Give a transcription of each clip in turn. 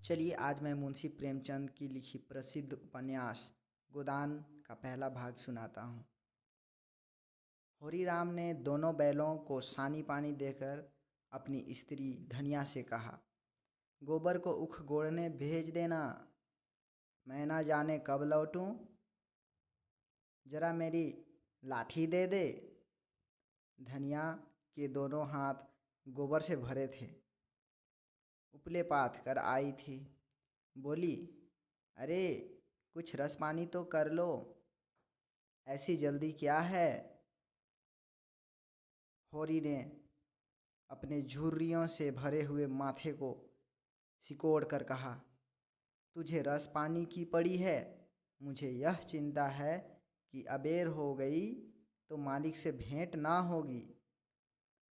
चलिए आज मैं मुंशी प्रेमचंद की लिखी प्रसिद्ध उपन्यास गोदान का पहला भाग सुनाता हूँ। होरीराम ने दोनों बैलों को सानी पानी देकर अपनी स्त्री धनिया से कहा, गोबर को उख गोड़ने भेज देना, मैं ना जाने कब लौटूं, जरा मेरी लाठी दे दे। धनिया के दोनों हाथ गोबर से भरे थे, उपले पाथ कर आई थी। बोली, अरे कुछ रस पानी तो कर लो, ऐसी जल्दी क्या है। होरी ने अपने झुर्रियों से भरे हुए माथे को सिकोड़ कर कहा, तुझे रस पानी की पड़ी है। मुझे यह चिंता है कि अबेर हो गई तो मालिक से भेंट ना होगी।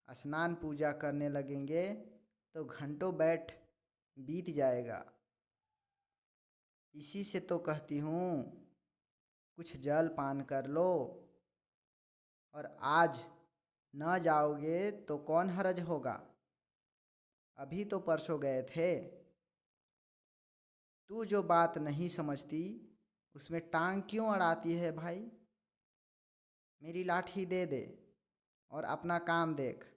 स्नान पूजा करने लगेंगे तो घंटों बैठ बीत जाएगा। इसी से तो कहती हूँ कुछ जल पान कर लो, और आज न जाओगे तो कौन हरज होगा। अभी तो परसों गए थे। तू जो बात नहीं समझती उसमें टांग क्यों अड़ाती है भाई। मेरी लाठी दे दे और अपना काम देख।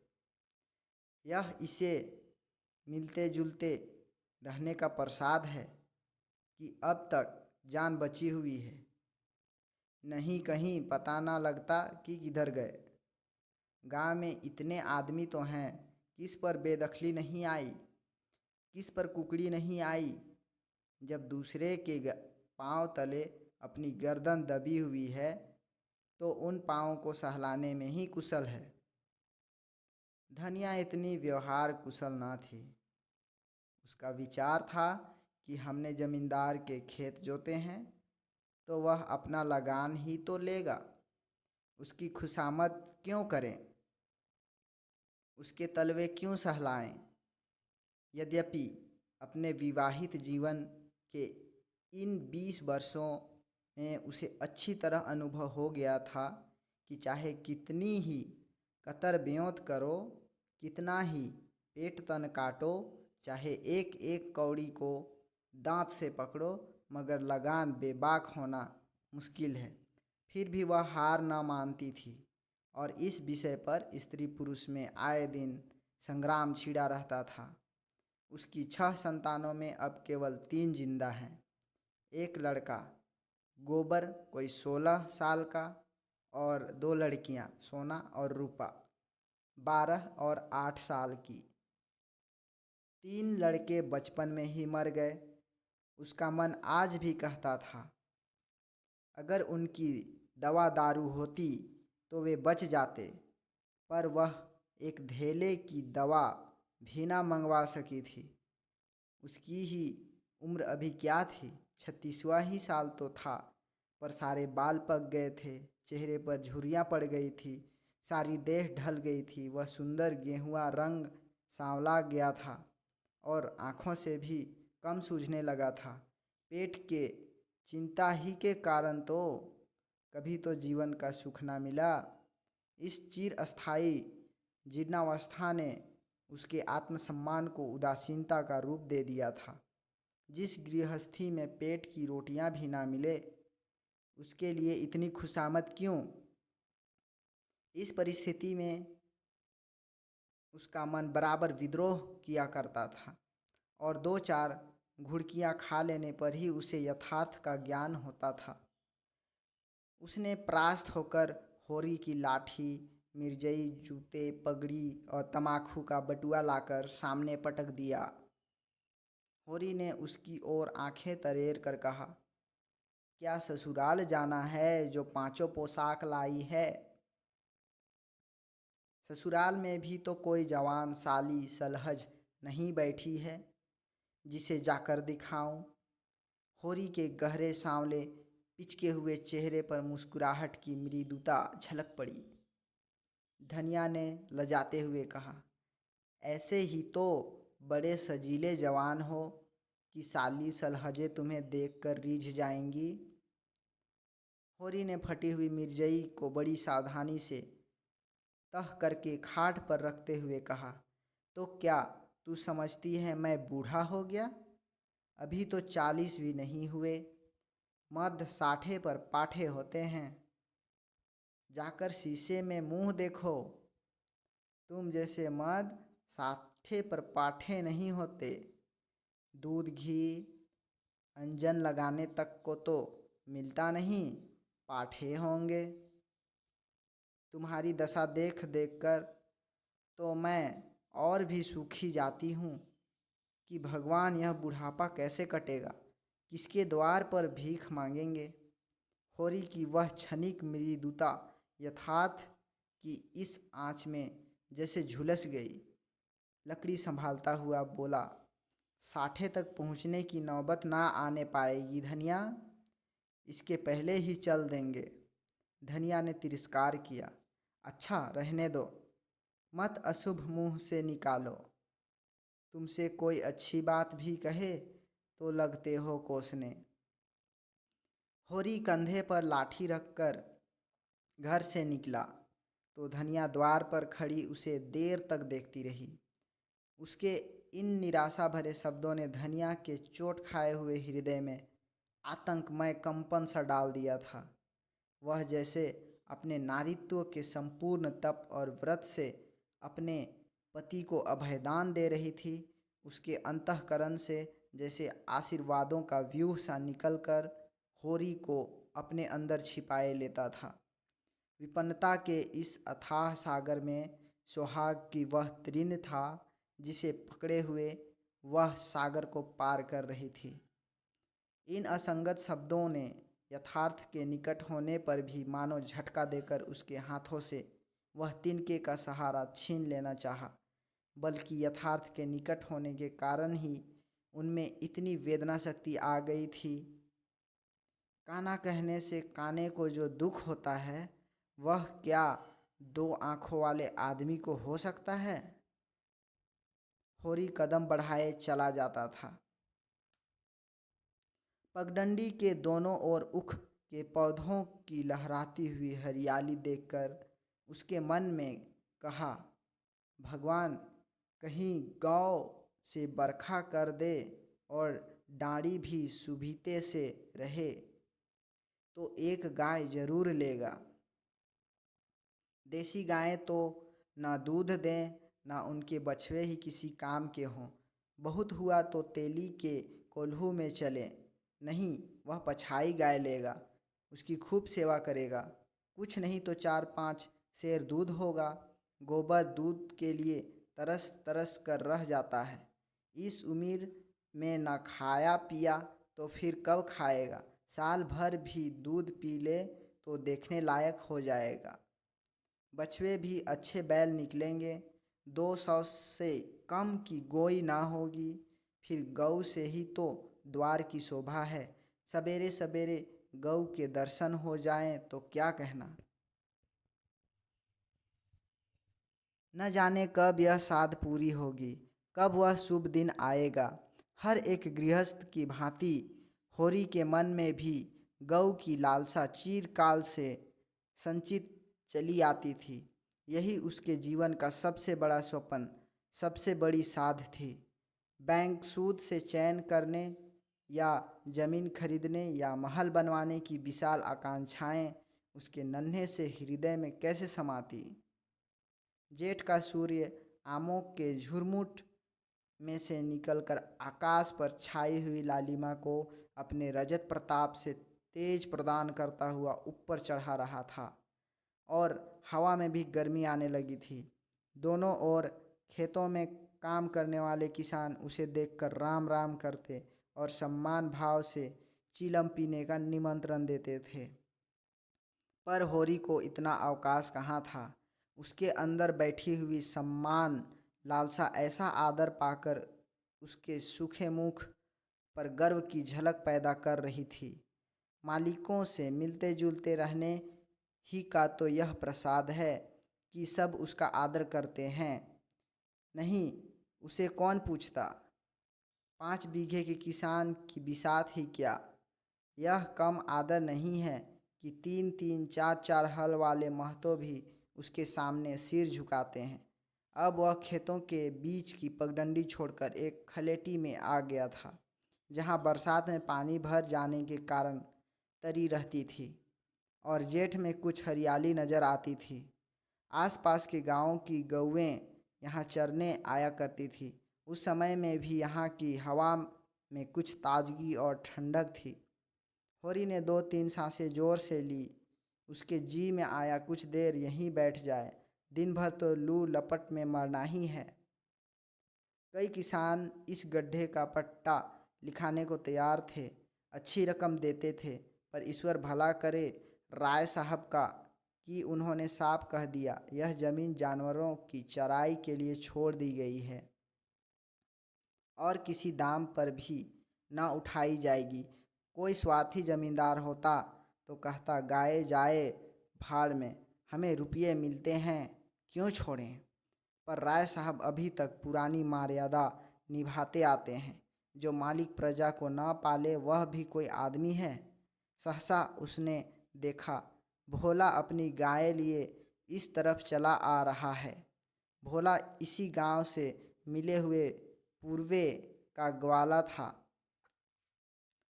यह इसे मिलते जुलते रहने का प्रसाद है कि अब तक जान बची हुई है, नहीं कहीं पता ना लगता कि किधर गए। गांव में इतने आदमी तो हैं, किस पर बेदखली नहीं आई, किस पर कुकड़ी नहीं आई। जब दूसरे के पांव तले अपनी गर्दन दबी हुई है तो उन पांवों को सहलाने में ही कुशल है। धनिया इतनी व्यवहार कुशल ना थी। उसका विचार था कि हमने जमींदार के खेत जोते हैं तो वह अपना लगान ही तो लेगा, उसकी खुशामद क्यों करें, उसके तलवे क्यों सहलाएं। यद्यपि अपने विवाहित जीवन के इन 20 वर्षों में उसे अच्छी तरह अनुभव हो गया था कि चाहे कितनी ही कतर ब्योंत करो, कितना ही पेट तन काटो, चाहे एक एक कौड़ी को दांत से पकड़ो, मगर लगान बेबाक होना मुश्किल है। फिर भी वह हार न मानती थी और इस विषय पर स्त्री पुरुष में आए दिन संग्राम छिड़ा रहता था। उसकी 6 संतानों में अब केवल 3 जिंदा हैं। एक लड़का गोबर कोई 16 साल का और 2 लड़कियां सोना और रूपा 12 और 8 साल की। 3 लड़के बचपन में ही मर गए। उसका मन आज भी कहता था अगर उनकी दवा दारू होती तो वे बच जाते, पर वह एक धेले की दवा भी ना मंगवा सकी थी। उसकी ही उम्र अभी क्या थी, 36वां ही साल तो था, पर सारे बाल पक गए थे, चेहरे पर झुर्रियाँ पड़ गई थी, सारी देह ढल गई थी। वह सुंदर गेहुआ रंग सांवला गया था और आँखों से भी कम सूझने लगा था। पेट के चिंता ही के कारण तो कभी तो जीवन का सुख ना मिला। इस चिर अस्थायी जीर्णावस्था ने उसके आत्मसम्मान को उदासीनता का रूप दे दिया था। जिस गृहस्थी में पेट की रोटियां भी ना मिले, उसके लिए इतनी खुशामद क्यों। इस परिस्थिति में उसका मन बराबर विद्रोह किया करता था और 2-4 घुड़कियां खा लेने पर ही उसे यथार्थ का ज्ञान होता था। उसने परास्त होकर होरी की लाठी, मिर्जई, जूते, पगड़ी और तमाखू का बटुआ लाकर सामने पटक दिया। होरी ने उसकी ओर आंखें तरेर कर कहा, क्या ससुराल जाना है जो 5 पोशाक लाई है। ससुराल में भी तो कोई जवान साली सलहज नहीं बैठी है जिसे जाकर दिखाऊं। होरी के गहरे सांवले पिचके हुए चेहरे पर मुस्कुराहट की मृदुता झलक पड़ी। धनिया ने लजाते हुए कहा, ऐसे ही तो बड़े सजीले जवान हो कि साली सलहजे तुम्हें देखकर रीझ जाएंगी। होरी ने फटी हुई मिर्जई को बड़ी सावधानी से तह करके खाट पर रखते हुए कहा, तो क्या तू समझती है मैं बूढ़ा हो गया। अभी तो 40 भी नहीं हुए, मर्द 60 पर पाठे होते हैं। जाकर शीशे में मुंह देखो। तुम जैसे मर्द 60 पर पाठे नहीं होते। दूध घी अंजन लगाने तक को तो मिलता नहीं, पाठे होंगे। तुम्हारी दशा देख देख कर तो मैं और भी सूखी जाती हूँ कि भगवान यह बुढ़ापा कैसे कटेगा, किसके द्वार पर भीख मांगेंगे। होरी की वह क्षणिक मृदुता यथार्थ की इस आँच में जैसे झुलस गई। लकड़ी संभालता हुआ बोला, 60 तक पहुँचने की नौबत ना आने पाएगी धनिया, इसके पहले ही चल देंगे। धनिया ने तिरस्कार किया, अच्छा रहने दो, मत अशुभ मुँह से निकालो। तुमसे कोई अच्छी बात भी कहे तो लगते हो कोसने। होरी कंधे पर लाठी रखकर घर से निकला तो धनिया द्वार पर खड़ी उसे देर तक देखती रही। उसके इन निराशा भरे शब्दों ने धनिया के चोट खाए हुए हृदय में आतंकमय कंपन सा डाल दिया था। वह जैसे अपने नारीत्व के संपूर्ण तप और व्रत से अपने पति को अभयदान दे रही थी। उसके अंतःकरण से जैसे आशीर्वादों का व्यूह सा निकलकर होरी को अपने अंदर छिपाए लेता था। विपन्नता के इस अथाह सागर में सुहाग की वह त्रिन था जिसे पकड़े हुए वह सागर को पार कर रही थी। इन असंगत शब्दों ने यथार्थ के निकट होने पर भी मानो झटका देकर उसके हाथों से वह तिनके का सहारा छीन लेना चाहा, बल्कि यथार्थ के निकट होने के कारण ही उनमें इतनी वेदना शक्ति आ गई थी। काना कहने से काने को जो दुख होता है वह क्या 2 आँखों वाले आदमी को हो सकता है। होरी कदम बढ़ाए चला जाता था। पगडंडी के दोनों ओर उख के पौधों की लहराती हुई हरियाली देखकर उसके मन में कहा, भगवान कहीं गौ से बरखा कर दे और डाँड़ी भी सुभीते से रहे तो एक गाय जरूर लेगा। देसी गायें तो ना दूध दें ना उनके बछड़े ही किसी काम के हों। बहुत हुआ तो तेली के कोल्हू में चले, नहीं वह पछाई गाय लेगा, उसकी खूब सेवा करेगा। कुछ नहीं तो 4-5 सेर दूध होगा। गोबर दूध के लिए तरस तरस कर रह जाता है। इस उम्र में न खाया पिया तो फिर कब खाएगा। साल भर भी दूध पी ले तो देखने लायक हो जाएगा। बछड़े भी अच्छे बैल निकलेंगे। 200 से कम की गोई ना होगी। फिर गऊ से ही तो द्वार की शोभा है। सवेरे सवेरे गऊ के दर्शन हो जाएं तो क्या कहना। न जाने कब यह साध पूरी होगी, कब वह शुभ दिन आएगा। हर एक गृहस्थ की भांति होरी के मन में भी गऊ की लालसा चिरकाल से संचित चली आती थी। यही उसके जीवन का सबसे बड़ा स्वप्न, सबसे बड़ी साध थी। बैंक सूद से चयन करने या जमीन खरीदने या महल बनवाने की विशाल आकांक्षाएं उसके नन्हे से हृदय में कैसे समाती। जेठ का सूर्य आमों के झुरमुट में से निकलकर आकाश पर छाई हुई लालिमा को अपने रजत प्रताप से तेज प्रदान करता हुआ ऊपर चढ़ा रहा था और हवा में भी गर्मी आने लगी थी। दोनों ओर खेतों में काम करने वाले किसान उसे देखकर राम राम करते और सम्मान भाव से चिलम पीने का निमंत्रण देते थे। पर होरी को इतना अवकाश कहाँ था। उसके अंदर बैठी हुई सम्मान लालसा ऐसा आदर पाकर उसके सूखे मुख पर गर्व की झलक पैदा कर रही थी। मालिकों से मिलते जुलते रहने ही का तो यह प्रसाद है कि सब उसका आदर करते हैं। नहीं उसे कौन पूछता। 5 बीघे के किसान की बिसात ही क्या। यह कम आदर नहीं है कि 3-3 4-4 हल वाले महतो भी उसके सामने सिर झुकाते हैं। अब वह खेतों के बीच की पगडंडी छोड़कर एक खलेटी में आ गया था जहाँ बरसात में पानी भर जाने के कारण तरी रहती थी और जेठ में कुछ हरियाली नजर आती थी। आसपास के गांवों की गौएं यहाँ चरने आया करती थी। उस समय में भी यहाँ की हवा में कुछ ताजगी और ठंडक थी। होरी ने 2-3 सांसें जोर से ली। उसके जी में आया कुछ देर यहीं बैठ जाए, दिन भर तो लू लपट में मरना ही है। कई किसान इस गड्ढे का पट्टा लिखाने को तैयार थे, अच्छी रकम देते थे, पर ईश्वर भला करे राय साहब का कि उन्होंने साफ कह दिया, यह जमीन जानवरों की चराई के लिए छोड़ दी गई है और किसी दाम पर भी न उठाई जाएगी। कोई स्वार्थी जमींदार होता तो कहता गाये जाए भाड़ में, हमें रुपये मिलते हैं, क्यों छोड़ें। पर राय साहब अभी तक पुरानी मर्यादा निभाते आते हैं। जो मालिक प्रजा को न पाले वह भी कोई आदमी है। सहसा उसने देखा, भोला अपनी गाय लिए इस तरफ चला आ रहा है। भोला इसी गांव से मिले हुए पूर्वे का ग्वाला था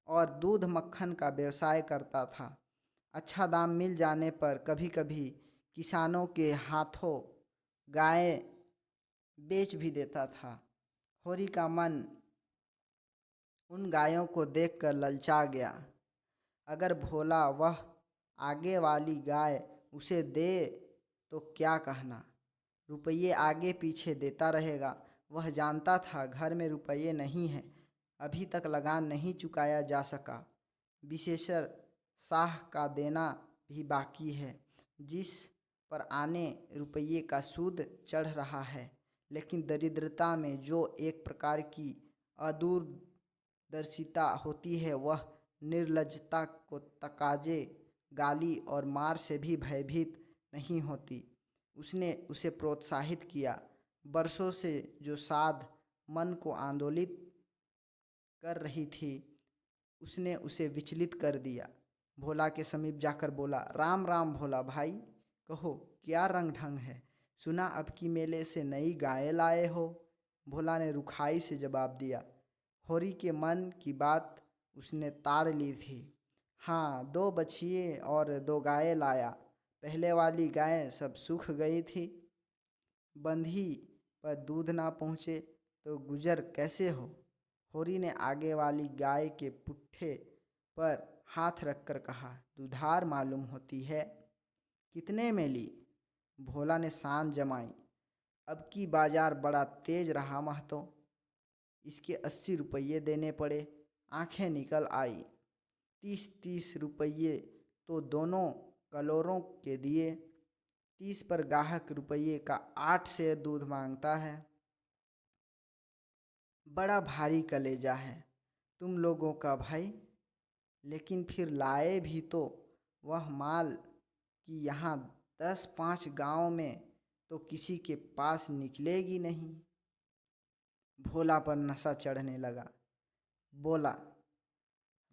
और दूध मक्खन का व्यवसाय करता था। अच्छा दाम मिल जाने पर कभी कभी किसानों के हाथों गाय बेच भी देता था। होरी का मन उन गायों को देखकर ललचा गया। अगर भोला वह आगे वाली गाय उसे दे तो क्या कहना, रुपये आगे पीछे देता रहेगा। वह जानता था घर में रुपये नहीं हैं, अभी तक लगान नहीं चुकाया जा सका। विशेषर साह का देना भी बाकी है, जिस पर आने रुपये का सूद चढ़ रहा है। लेकिन दरिद्रता में जो एक प्रकार की अदूरदर्शिता होती है, वह निर्लज्जता को तकाजे, गाली और मार से भी भयभीत नहीं होती। उसने उसे प्रोत्साहित किया। बरसों से जो साध मन को आंदोलित कर रही थी, उसने उसे विचलित कर दिया। भोला के समीप जाकर बोला, राम राम भोला भाई, कहो क्या रंग ढंग है, सुना अब की मेले से नई गाय लाए हो। भोला ने रुखाई से जवाब दिया। होरी के मन की बात उसने ताड़ ली थी। हाँ, 2 बछिए और 2 गायें लाया। पहले वाली गाय सब सूख गई थी, बंधी पर दूध ना पहुँचे तो गुजर कैसे हो। होरी ने आगे वाली गाय के पुट्ठे पर हाथ रखकर कहा, दुधार मालूम होती है, कितने में ली। भोला ने शान जमाई। अब की बाजार बड़ा तेज रहा महतो, इसके 80 रुपये देने पड़े। आंखें निकल आई। 30-30 रुपये तो दोनों कलोरों के दिए। 30 पर गाहक रुपये का 8 सेर दूध मांगता है। बड़ा भारी कलेजा है तुम लोगों का भाई। लेकिन फिर लाए भी तो वह माल कि यहाँ 10-5 गांव में तो किसी के पास निकलेगी नहीं। भोला पर नशा चढ़ने लगा। बोला,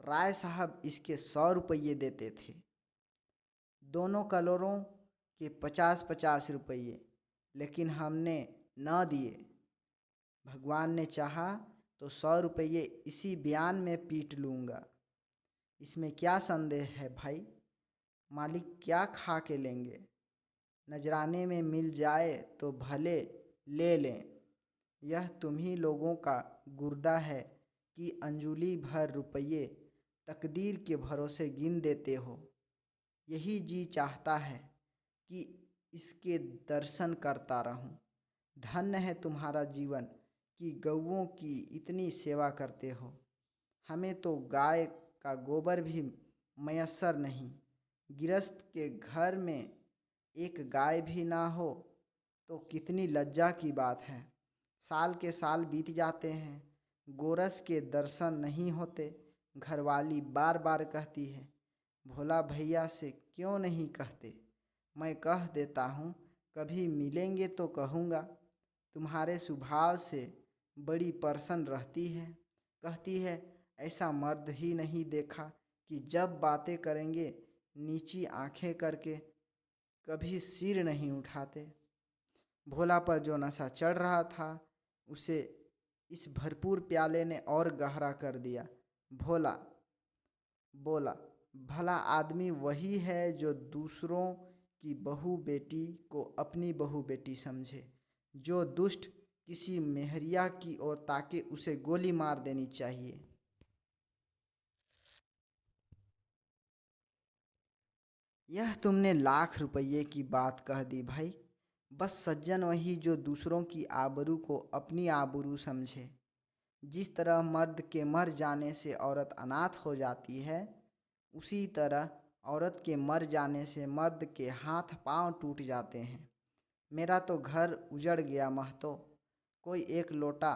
राय साहब इसके 100 रुपये देते थे, दोनों कलोरों के 50-50 रुपये, लेकिन हमने न दिए। भगवान ने चाहा तो 100 रुपये इसी बयान में पीट लूँगा, इसमें क्या संदेह है भाई। मालिक क्या खा के लेंगे, नजराने में मिल जाए तो भले ले लें। यह तुम्ही लोगों का गुर्दा है कि अंजुली भर रुपये तकदीर के भरोसे गिन देते हो। यही जी चाहता है कि इसके दर्शन करता रहूं। धन्य है तुम्हारा जीवन कि गौओं की इतनी सेवा करते हो। हमें तो गाय का गोबर भी मयस्सर नहीं। गिरस्त के घर में एक गाय भी ना हो तो कितनी लज्जा की बात है। साल के साल बीत जाते हैं, गोरस के दर्शन नहीं होते। घरवाली बार बार कहती है, भोला भैया से क्यों नहीं कहते। मैं कह देता हूँ, कभी मिलेंगे तो कहूँगा। तुम्हारे स्वभाव से बड़ी प्रसन्न रहती है। कहती है, ऐसा मर्द ही नहीं देखा कि जब बातें करेंगे नीची आंखें करके कभी सिर नहीं उठाते। भोला पर जो नशा चढ़ रहा था उसे इस भरपूर प्याले ने और गहरा कर दिया। भोला बोला, भला आदमी वही है जो दूसरों की बहू बेटी को अपनी बहू बेटी समझे। जो दुष्ट किसी मेहरिया की ओर ताके उसे गोली मार देनी चाहिए। यह तुमने लाख रुपये की बात कह दी भाई। बस सज्जन वही जो दूसरों की आबरू को अपनी आबरू समझे। जिस तरह मर्द के मर जाने से औरत अनाथ हो जाती है, उसी तरह औरत के मर जाने से मर्द के हाथ पांव टूट जाते हैं। मेरा तो घर उजड़ गया महतो, कोई एक लोटा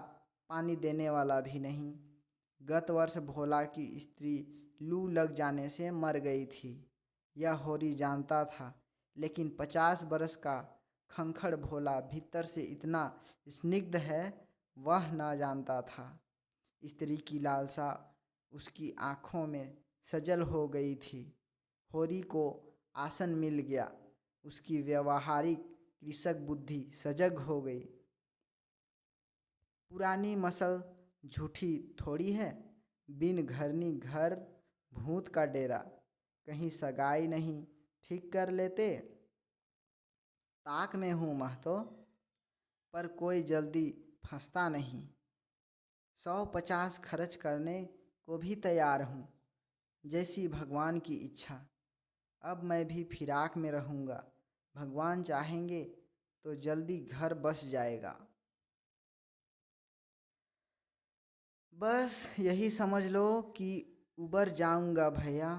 पानी देने वाला भी नहीं। गत वर्ष भोला की स्त्री लू लग जाने से मर गई थी, यह होरी जानता था। लेकिन 50 बरस का खंखड़ भोला भीतर से इतना स्निग्ध है, वह न जानता था। स्त्री की लालसा उसकी आँखों में सजल हो गई थी। होरी को आसन मिल गया, उसकी व्यवहारिक कृषक बुद्धि सजग हो गई। पुरानी मसल झूठी थोड़ी है, बिन घरनी घर भूत का डेरा। कहीं सगाई नहीं ठीक कर लेते। ताक में हूँ महतो, पर कोई जल्दी फंसता नहीं। 150 खर्च करने को भी तैयार हूँ, जैसी भगवान की इच्छा। अब मैं भी फिराक में रहूँगा, भगवान चाहेंगे तो जल्दी घर बस जाएगा। बस यही समझ लो कि उबर जाऊँगा भैया।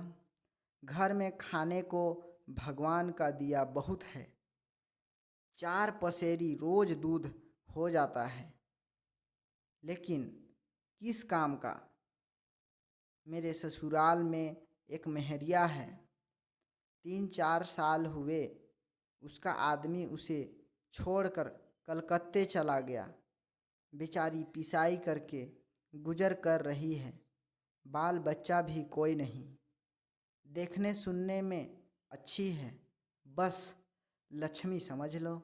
घर में खाने को भगवान का दिया बहुत है, 4 पसेरी रोज दूध हो जाता है। लेकिन किस काम का। मेरे ससुराल में एक मेहरिया है, 3-4 साल हुए उसका आदमी उसे छोड़कर कलकत्ते चला गया। बेचारी पिसाई करके गुजर कर रही है, बाल बच्चा भी कोई नहीं। देखने सुनने में अच्छी है, बस लक्ष्मी समझ लो।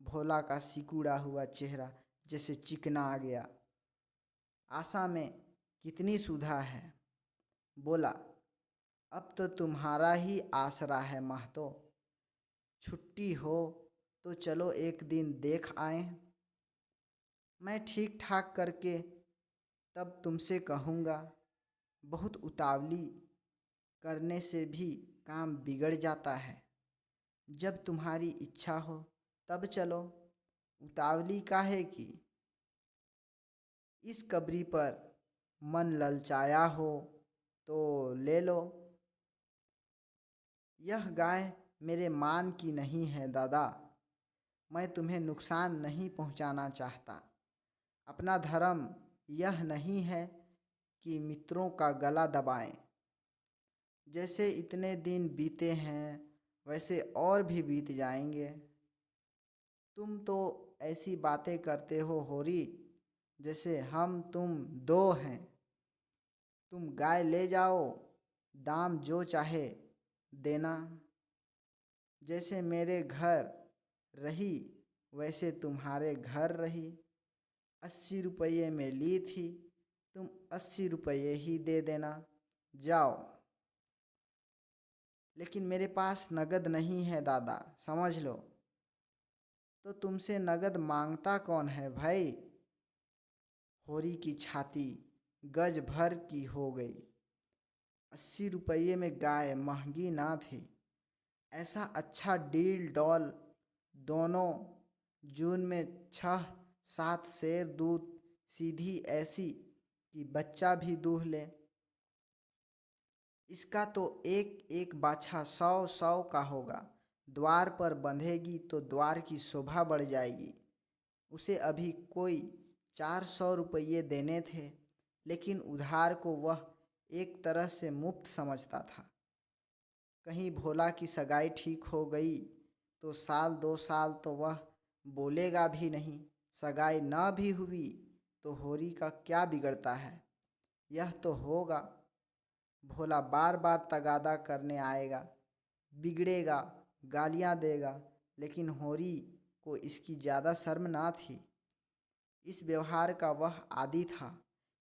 भोला का सिकुड़ा हुआ चेहरा जैसे चिकना आ गया। आशा में कितनी सुधा है। बोला, अब तो तुम्हारा ही आसरा है महतो। छुट्टी हो तो चलो एक दिन देख आएं। मैं ठीक ठाक करके तब तुमसे कहूँगा। बहुत उतावली करने से भी काम बिगड़ जाता है। जब तुम्हारी इच्छा हो तब चलो, उतावली काहे की। इस कबरी पर मन ललचाया हो तो ले लो। यह गाय मेरे मान की नहीं है दादा, मैं तुम्हें नुकसान नहीं पहुंचाना चाहता। अपना धर्म यह नहीं है कि मित्रों का गला दबाएं। जैसे इतने दिन बीते हैं वैसे और भी बीत जाएंगे। तुम तो ऐसी बातें करते हो होरी, जैसे हम तुम दो हैं। तुम गाय ले जाओ, दाम जो चाहे देना। जैसे मेरे घर रही वैसे तुम्हारे घर रही। 80 रुपये में ली थी, तुम 80 रुपये ही दे देना, जाओ। लेकिन मेरे पास नगद नहीं है दादा, समझ लो। तो तुमसे नगद मांगता कौन है भाई। होरी की छाती गज भर की हो गई। 80 रुपये में गाय महंगी ना थी। ऐसा अच्छा डील डॉल दोनों जून में 6-7 शेर दूध सीधी ऐसी कि बच्चा भी दूह ले। इसका तो एक एक बाछा 100-100 का होगा। द्वार पर बंधेगी तो द्वार की शोभा बढ़ जाएगी। उसे अभी कोई 400 रुपये देने थे, लेकिन उधार को वह एक तरह से मुफ्त समझता था। कहीं भोला की सगाई ठीक हो गई तो 1-2 साल तो वह बोलेगा भी नहीं। सगाई न भी हुई तो होरी का क्या बिगड़ता है। यह तो होगा, भोला बार बार तगादा करने आएगा, बिगड़ेगा, गालियाँ देगा। लेकिन होरी को इसकी ज़्यादा शर्म ना थी। इस व्यवहार का वह आदी था।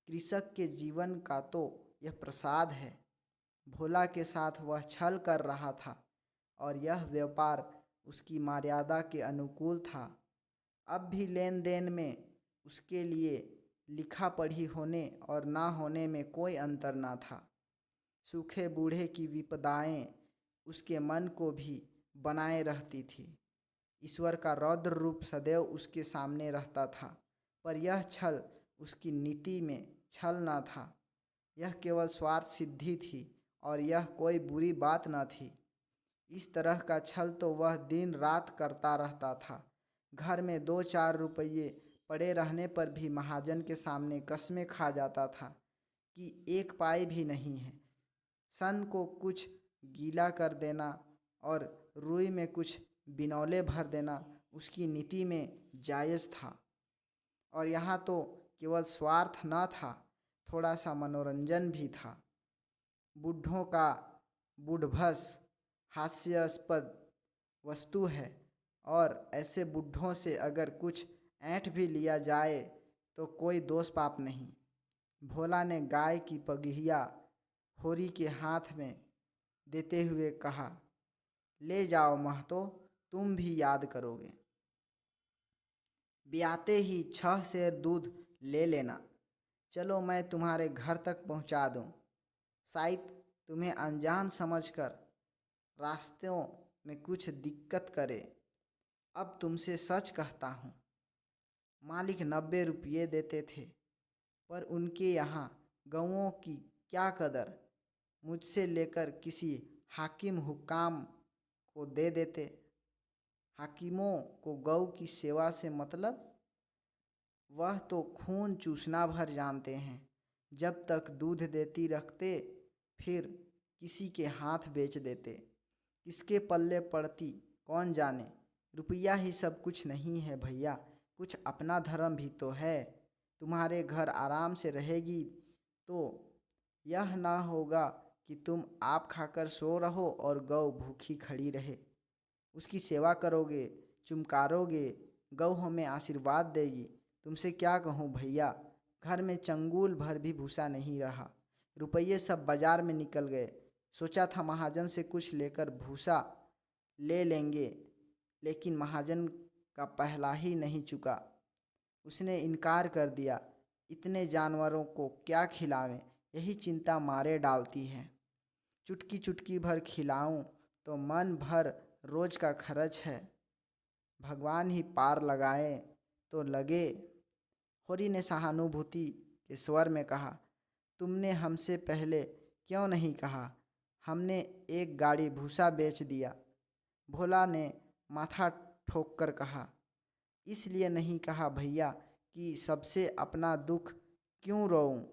कृषक के जीवन का तो यह प्रसाद है। भोला के साथ वह छल कर रहा था और यह व्यापार उसकी मर्यादा के अनुकूल था। अब भी लेन देन में उसके लिए लिखा पढ़ी होने और ना होने में कोई अंतर न था। सूखे बूढ़े की विपदाएं उसके मन को भी बनाए रहती थी। ईश्वर का रौद्र रूप सदैव उसके सामने रहता था, पर यह छल उसकी नीति में छल न था। यह केवल स्वार्थ सिद्धि थी और यह कोई बुरी बात न थी। इस तरह का छल तो वह दिन रात करता रहता था। घर में 2-4 रुपये पड़े रहने पर भी महाजन के सामने कस्में खा जाता था कि 1 पाई भी नहीं है। सन को कुछ गीला कर देना और रुई में कुछ बिनौले भर देना उसकी नीति में जायज़ था। और यहाँ तो केवल स्वार्थ न था, थोड़ा सा मनोरंजन भी था। बुढ़ों का बुढ़भस हास्यास्पद वस्तु है और ऐसे बुढ़ों से अगर कुछ ऐंठ भी लिया जाए तो कोई दोष पाप नहीं। भोला ने गाय की पगहिया होरी के हाथ में देते हुए कहा, ले जाओ महतो, तुम भी याद करोगे। ब्याते ही 6 सेर दूध ले लेना। चलो मैं तुम्हारे घर तक पहुंचा दूं। शायद तुम्हें अनजान समझकर रास्तों में कुछ दिक्कत करे। अब तुमसे सच कहता हूँ। मालिक 90 रुपये देते थे, पर उनके यहाँ गौओं की क्या कदर। मुझसे लेकर किसी हाकिम हुक्काम को दे देते। हाकिमों को गौ की सेवा से मतलब, वह तो खून चूसना भर जानते हैं। जब तक दूध देती रखते, फिर किसी के हाथ बेच देते। किसके पल्ले पड़ती कौन जाने। रुपया ही सब कुछ नहीं है भैया, कुछ अपना धर्म भी तो है। तुम्हारे घर आराम से रहेगी तो यह ना होगा कि तुम आप खाकर सो रहो और गौ भूखी खड़ी रहे। उसकी सेवा करोगे, चुमकारोगे, गौ हमें आशीर्वाद देगी। तुमसे क्या कहूँ भैया, घर में चंगुल भर भी भूसा नहीं रहा। रुपये सब बाजार में निकल गए। सोचा था महाजन से कुछ लेकर भूसा ले लेंगे, लेकिन महाजन का पहला ही नहीं चुका। उसने इनकार कर दिया। इतने जानवरों को क्या खिलावें, यही चिंता मारे डालती है। चुटकी चुटकी भर खिलाऊं तो मन भर रोज का खर्च है। भगवान ही पार लगाए तो लगे। होरी ने सहानुभूति के स्वर में कहा, तुमने हमसे पहले क्यों नहीं कहा? हमने 1 गाड़ी भूसा बेच दिया। भोला ने माथा ठोक कर कहा, इसलिए नहीं कहा भैया कि सबसे अपना दुख क्यों रोऊं।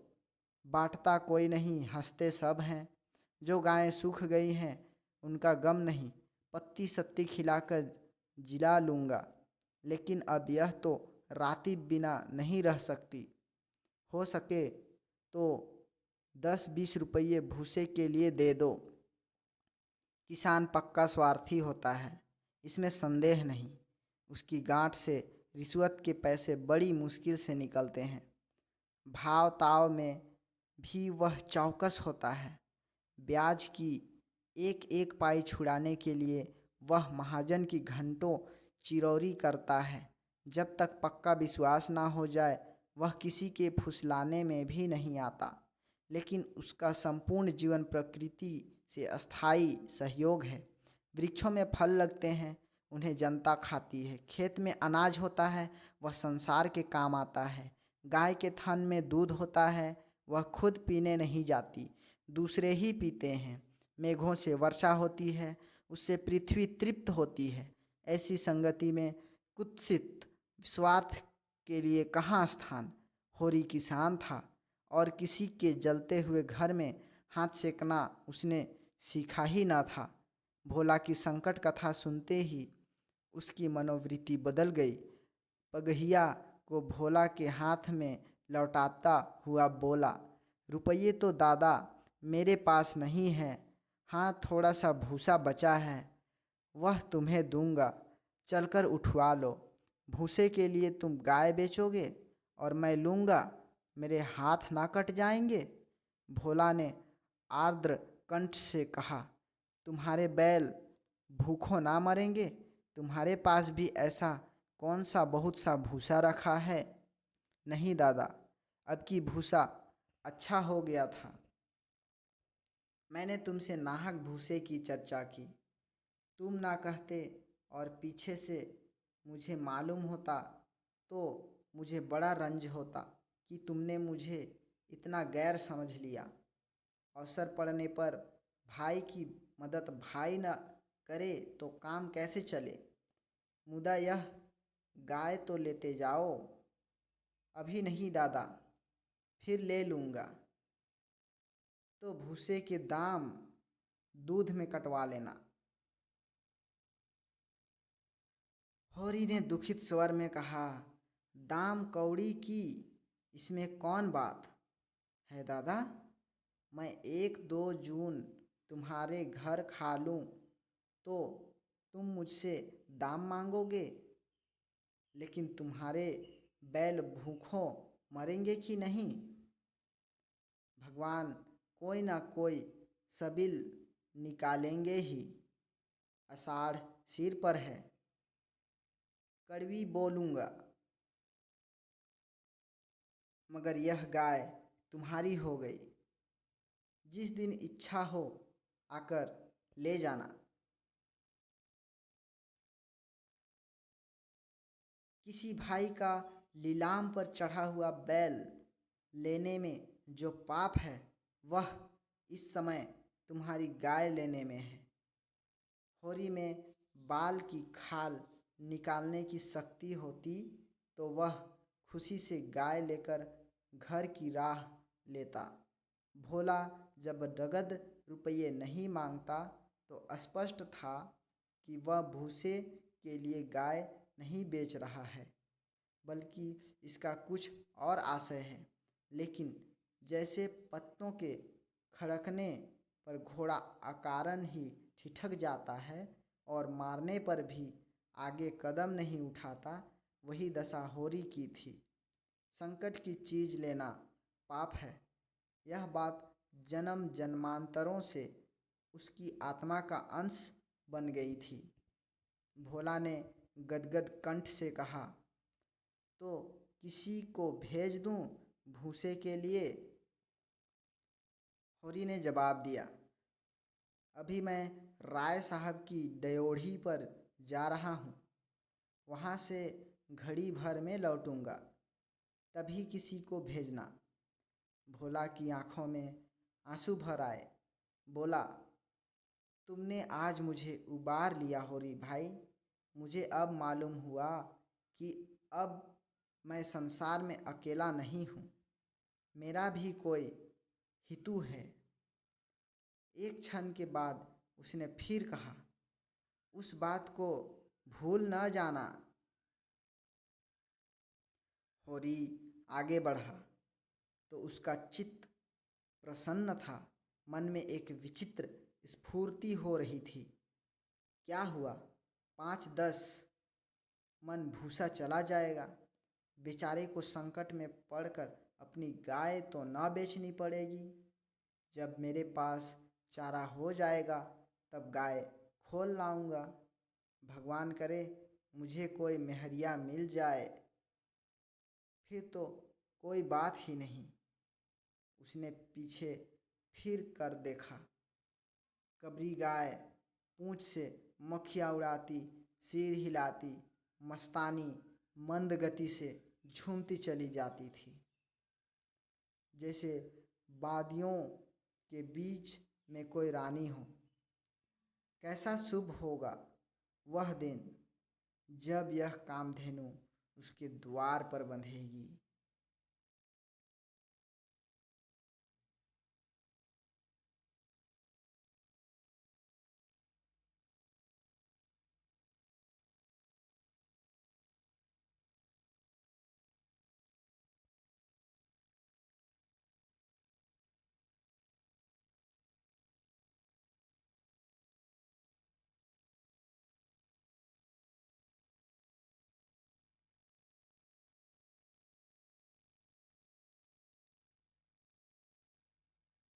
बांटता कोई नहीं, हंसते सब हैं। जो गायें सूख गई हैं उनका गम नहीं, पत्ती सत्ती खिलाकर जिला लूँगा। लेकिन अब यह तो राती बिना नहीं रह सकती। हो सके तो 10-20 रुपये भूसे के लिए दे दो। किसान पक्का स्वार्थी होता है, इसमें संदेह नहीं। उसकी गांठ से रिश्वत के पैसे बड़ी मुश्किल से निकलते हैं। भाव ताव में भी वह चौकस होता है। ब्याज की 1-1 पाई छुड़ाने के लिए वह महाजन की घंटों चिरौरी करता है। जब तक पक्का विश्वास ना हो जाए वह किसी के फुसलाने में भी नहीं आता। लेकिन उसका संपूर्ण जीवन प्रकृति से अस्थायी सहयोग है। वृक्षों में फल लगते हैं, उन्हें जनता खाती है। खेत में अनाज होता है, वह संसार के काम आता है। गाय के थन में दूध होता है, वह खुद पीने नहीं जाती, दूसरे ही पीते हैं। मेघों से वर्षा होती है, उससे पृथ्वी तृप्त होती है। ऐसी संगति में कुत्सित स्वार्थ के लिए कहाँ स्थान। होरी किसान था और किसी के जलते हुए घर में हाथ सेकना उसने सीखा ही ना था। भोला की संकट कथा सुनते ही उसकी मनोवृत्ति बदल गई। पगहिया को भोला के हाथ में लौटाता हुआ बोला, रुपये तो दादा मेरे पास नहीं है। हाँ, थोड़ा सा भूसा बचा है, वह तुम्हें दूंगा, चलकर उठवा लो। भूसे के लिए तुम गाय बेचोगे? और मैं लूँगा, मेरे हाथ ना कट जाएंगे? भोला ने आर्द्र कंठ से कहा। तुम्हारे बैल भूखों ना मरेंगे? तुम्हारे पास भी ऐसा कौन सा बहुत सा भूसा रखा है? नहीं दादा, अब की भूसा अच्छा हो गया था। मैंने तुमसे नाहक भूसे की चर्चा की, तुम ना कहते और पीछे से मुझे मालूम होता तो मुझे बड़ा रंज होता कि तुमने मुझे इतना गैर समझ लिया। अवसर पड़ने पर भाई की मदद भाई न करे तो काम कैसे चले? मुदा यह गाय तो लेते जाओ। अभी नहीं दादा, फिर ले लूँगा। तो भूसे के दाम दूध में कटवा लेना। होरी ने दुखित स्वर में कहा। दाम कौड़ी की इसमें कौन बात है दादा? मैं 1-2 जून तुम्हारे घर खा लूँ तो तुम मुझसे दाम मांगोगे? लेकिन तुम्हारे बैल भूखों मरेंगे कि नहीं? भगवान कोई ना कोई सबिल निकालेंगे ही। आषाढ़ सिर पर है। कड़वी बोलूँगा, मगर यह गाय तुम्हारी हो गई। जिस दिन इच्छा हो आकर ले जाना। किसी भाई का लीलाम पर चढ़ा हुआ बैल लेने में जो पाप है, वह इस समय तुम्हारी गाय लेने में है। होरी में बाल की खाल निकालने की शक्ति होती तो वह खुशी से गाय लेकर घर की राह लेता। भोला जब नगद रुपये नहीं मांगता तो स्पष्ट था कि वह भूसे के लिए गाय नहीं बेच रहा है, बल्कि इसका कुछ और आशय है। लेकिन जैसे पत्तों के खड़कने पर घोड़ा अकारण ही ठिठक जाता है और मारने पर भी आगे कदम नहीं उठाता, वही दशा होरी की थी। संकट की चीज़ लेना पाप है, यह बात जन्म जन्मांतरों से उसकी आत्मा का अंश बन गई थी। भोला ने गदगद कंठ से कहा। तो किसी को भेज दूं भूसे के लिए? होरी ने जवाब दिया। अभी मैं राय साहब की ड्योढ़ी पर जा रहा हूँ, वहाँ से घड़ी भर में लौटूंगा, तभी किसी को भेजना। भोला की आंखों में आंसू भर आए। बोला, तुमने आज मुझे उबार लिया होरी भाई। मुझे अब मालूम हुआ कि अब मैं संसार में अकेला नहीं हूँ, मेरा भी कोई हितू है। एक क्षण के बाद उसने फिर कहा, उस बात को भूल न जाना। होरी आगे बढ़ा तो उसका चित्त प्रसन्न था। मन में एक विचित्र स्फूर्ति हो रही थी। क्या हुआ, 5-10 मन भूसा चला जाएगा। बेचारे को संकट में पड़कर अपनी गाय तो न बेचनी पड़ेगी। जब मेरे पास चारा हो जाएगा तब गाय खोल लाऊंगा। भगवान करे मुझे कोई मेहरिया मिल जाए, फिर तो कोई बात ही नहीं। उसने पीछे फिर कर देखा। कबरी गाय पूंछ से मक्खियाँ उड़ाती, सिर हिलाती, मस्तानी मंद गति से झूमती चली जाती थी, जैसे वादियों के बीच में कोई रानी हो। कैसा शुभ होगा वह दिन जब यह कामधेनु उसके द्वार पर बंधेगी।